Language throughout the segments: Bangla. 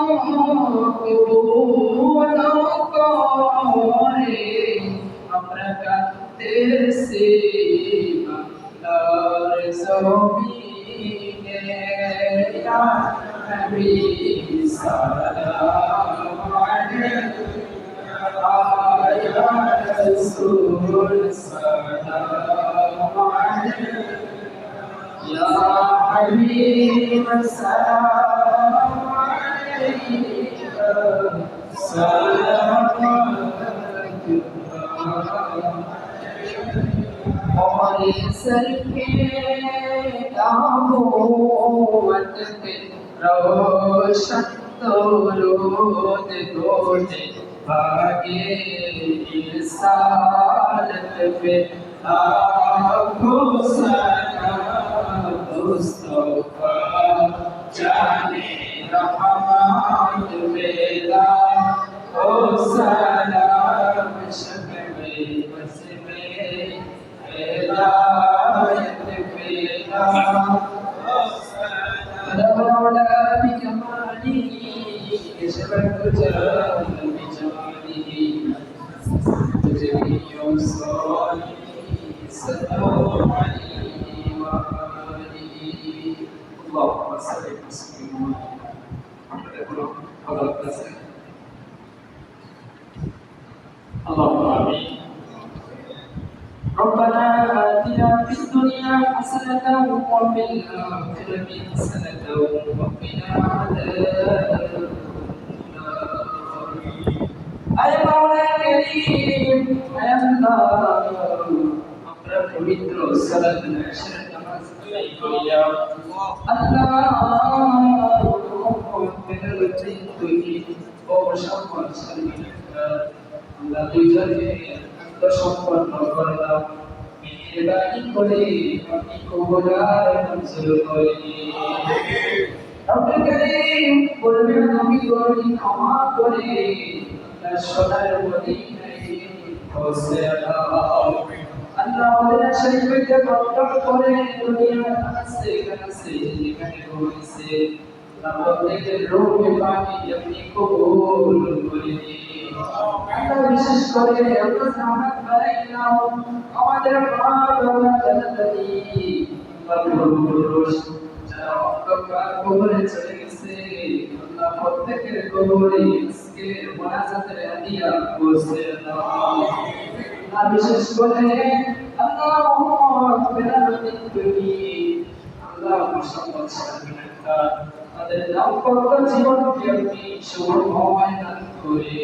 কবুল করে আমরা কাঁদতেছি বাংলার জমিনে ইয়া হাবিব সালাম আলাইকা ইয়া রাসূল সালাম আলাইকা ইয়া হাবিব সালাম আলাইকা সালাম और सर के दामोद पे रोशन दौलत गोटे भागे रिसालत पे आँखों सलाम मुस्तफा जाने रहमत मेरा ओ सलाम शक्ल बस में हिदायत पेला ولولا بكماله شبهت جلال بجماله تجري صالح سلام عليه وآله اللهم صل وسلم على اللهم آمين ربنا آتنا في الدنيا حسنة وفي الآخرة حسنة وقنا عذاب أي مولا كريم أي الله أقرب پوتر صلاة العشر نماز يا الله من الرزق وشفاء سليم الله تجزي সম্পন্ন করে দাও মেহেরবানি করে আপনি কবুলার মঞ্জুর করে রব্বুল কারীম বলবেন আমি করি ক্ষমা করে তার সোনার মদিনায় পৌঁছে দাও আল্লাহ আমাদের শরীরকে বরকত করে দুনিয়ার কাছে কাছে যেখানে রয়েছে প্রত্যেকের রূহে পানি আপনি কবুল করে আল্লাহ বিশেষ করে আমরা জামাত বানাইলাম আমাদের মা বাবা জান্নাতি পুরুষ যারা অন্ধকার কবরে চলে গেছে আল্লাহ প্রত্যেকের কবরে আজকে মোনাজাতের হাদিয়া পৌঁছে দাও আল্লাহ বিশেষ করে আল্লাহ মেরামতি করি আল্লাহ মুসলমান সালামিনা আমাদের দাম্পত্য জীবনকে আপনি শুভময় দান করে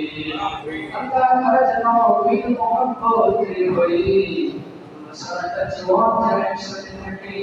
আল্লাহ তারা যেন বিল মহব্বতে হয়ে সারাটা জীবন যেন একসাথে থাকে